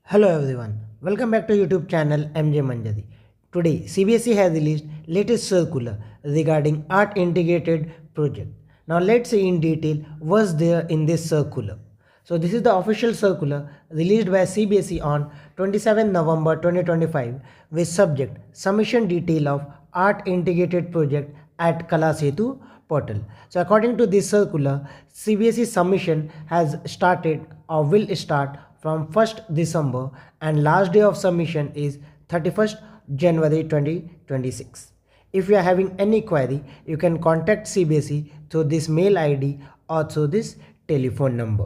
Hello everyone, welcome back to YouTube channel MJ Manjari. Today CBSE has released latest circular regarding art integrated project. Now let's see in detail what's there in this circular. So this is the official circular released by CBSE on 27 November 2025 with subject submission detail of art integrated project at Kala Setu portal. So according to this circular, CBSE submission has started or will start from 1st December and last day of submission is 31st January 2026. If you are having any query, you can contact CBSE through this mail ID or through this telephone number.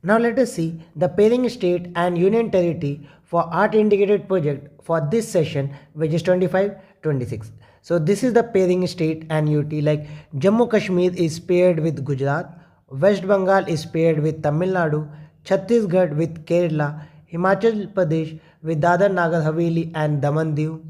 Now let us see the pairing state and union territory for art integrated project for this session, which is 25-26. So this is the pairing state and UT, like Jammu Kashmir is paired with Gujarat, West Bengal is paired with Tamil Nadu, Chhattisgarh with Kerala, Himachal Pradesh with Dadar Nagar Haveli and Daman Diu,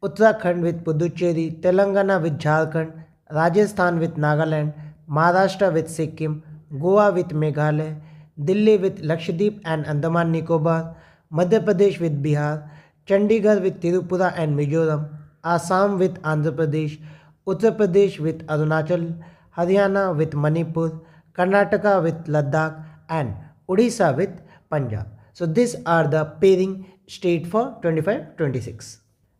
Uttarakhand with Puducherry, Telangana with Jharkhand, Rajasthan with Nagaland, Maharashtra with Sikkim, Goa with Meghalaya, Delhi with Lakshadweep and Andaman Nicobar, Madhya Pradesh with Bihar, Chandigarh with Tirupura and Mizoram, Assam with Andhra Pradesh, Uttar Pradesh with Arunachal, Haryana with Manipur, Karnataka with Ladakh and Odisha with Punjab. So these are the pairing state for 25-26.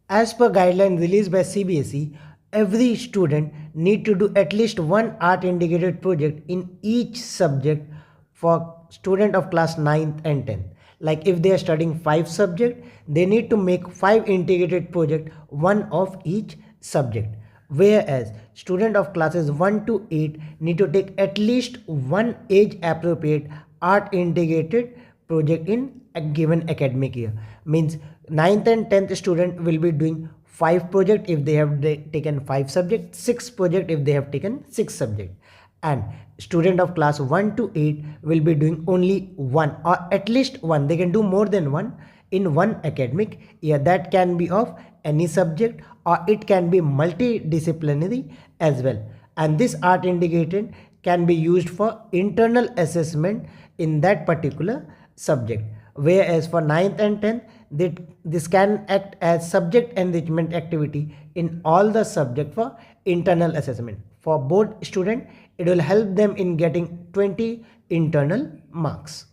As per guideline released by CBSE, every student need to do at least one art integrated project in each subject for student of class 9th and 10th. Like if they are studying 5 subjects, they need to make 5 integrated project, one of each subject. Whereas student of classes 1 to 8 need to take at least one age appropriate art integrated project in a given academic year. Means 9th and 10th student will be doing 5 project if they have taken 5 subjects, 6 project if they have taken 6 subjects, and student of class 1 to 8 will be doing only one or at least one. They can do more than one in one academic year. That can be of any subject or it can be multidisciplinary as well. And this art integrated can be used for internal assessment in that particular subject. Whereas for 9th and 10th, this can act as subject enrichment activity in all the subject for internal assessment. For both student, it will help them in getting 20 internal marks.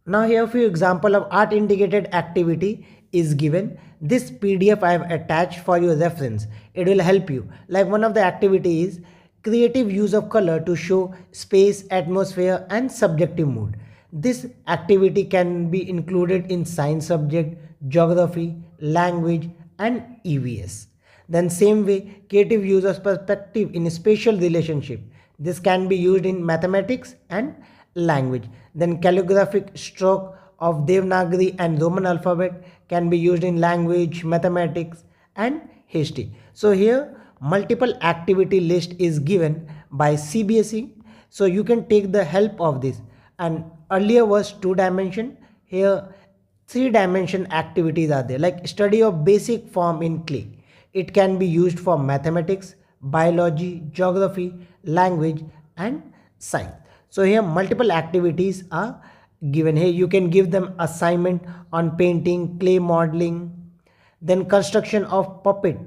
Now here a few example of art integrated activity is given. This PDF I have attached for your reference. It will help you. Like one of the activity is creative use of color to show space, atmosphere and subjective mood. This activity can be included in science subject, geography, language and EVS. Then same way, creative use of perspective in spatial relationship. This can be used in mathematics and language. Then calligraphic stroke of Devanagari and Roman alphabet can be used in language, mathematics and history. So here multiple activity list is given by CBSE. So you can take the help of this. And earlier was 2 dimension. Here 3 dimension activities are there, like study of basic form in clay. It can be used for mathematics, biology, geography, language and science. So here multiple activities are given. Here you can give them assignment on painting, clay modeling, then construction of puppet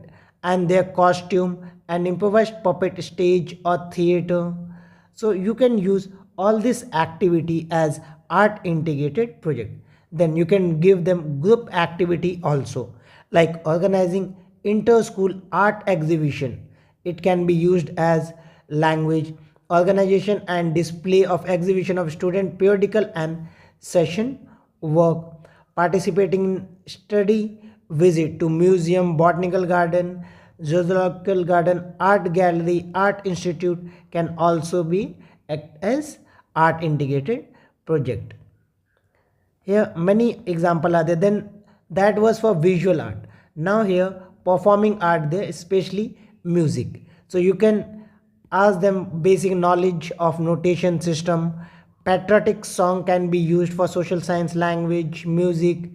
and their costume and improvised puppet stage or theater. So you can use all this activity as art integrated project. Then you can give them group activity also, like organizing inter-school art exhibition. It can be used as language, organization and display of exhibition of student periodical and session work, participating in study visit to museum, botanical garden, zoological garden, art gallery, art institute can also be act as art integrated project. Here many example are there. Then that was for visual art. Now here performing art there, especially music. So you can ask them basic knowledge of notation system. Patriotic song can be used for social science, language, music,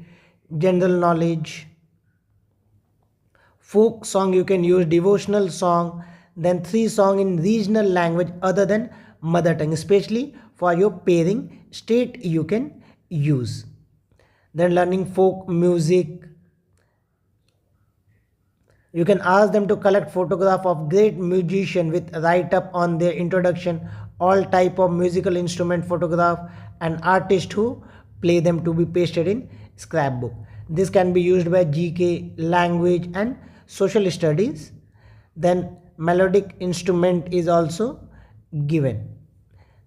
general knowledge. Folk song you can use, devotional song, then 3 song in regional language other than mother tongue, especially for your pairing state you can use. then learning folk music. You can ask them to collect photograph of great musician with write up on their introduction, all type of musical instrument photograph, and artist who play them to be pasted in scrapbook. This can be used by GK, language and social studies. Then melodic instrument is also given.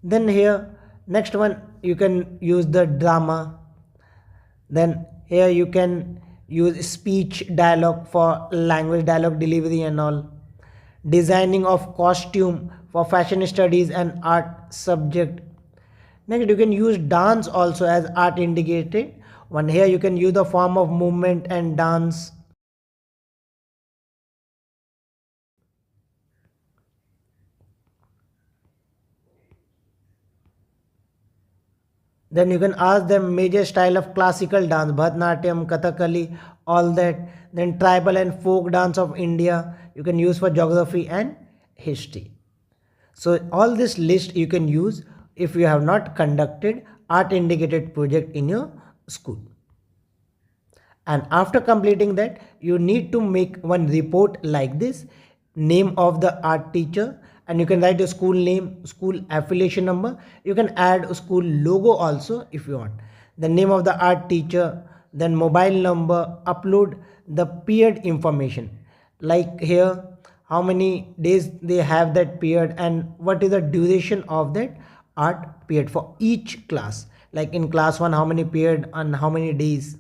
Then here next one you can use the drama. Then here you can use speech dialogue for language dialogue delivery and all. Designing of costume for fashion studies and art subject. Next you can use dance also as art indicated one. Here you can use the form of movement and dance. Then you can ask them major style of classical dance, Bharatanatyam, Kathakali, all that. Then tribal and folk dance of India, you can use for geography and history. So all this list you can use if you have not conducted art indicated project in your school. And after completing that, you need to make one report like this: name of the art teacher, and you can write the school name, school affiliation number. You can add a school logo also if you want. The name of the art teacher, then mobile number, upload the period information, like here how many days they have that period and what is the duration of that art period for each class, like in class 1 how many period and how many days.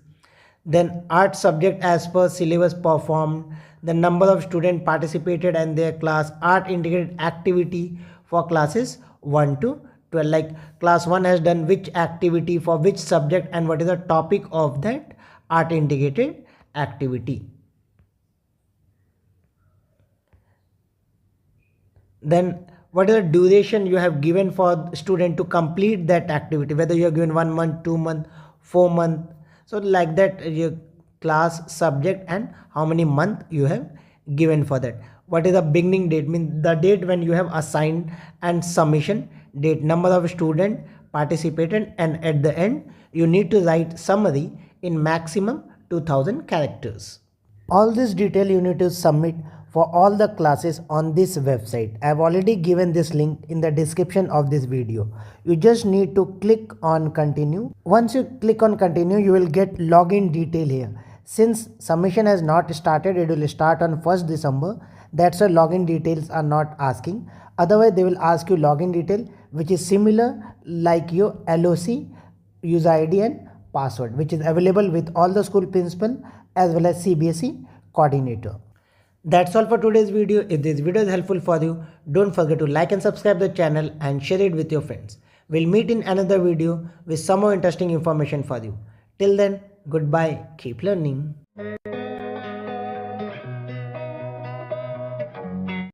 Then art subject as per syllabus performed, the number of students participated and their class, art integrated activity for classes 1 to 12, like class 1 has done which activity for which subject and what is the topic of that art integrated activity. Then what is the duration you have given for student to complete that activity, whether you have given 1 month, 2 month, 4 month. So like that your class, subject and how many month you have given for that. What is the beginning date, means the date when you have assigned, and submission date, number of student participated, and at the end you need to write summary in maximum 2000 characters. All this detail you need to submit for all the classes on this website. I have already given this link in the description of this video. You just need to click on continue. Once you click on continue, you will get login detail here. Since submission has not started, it will start on 1st December. That's why login details are not asking. Otherwise, they will ask you login detail, which is similar like your LOC, user ID and password, which is available with all the school principal as well as CBSE coordinator. That's all for today's video. If this video is helpful for you, don't forget to like and subscribe the channel and share it with your friends. We'll meet in another video with some more interesting information for you. Till then, goodbye. Keep learning.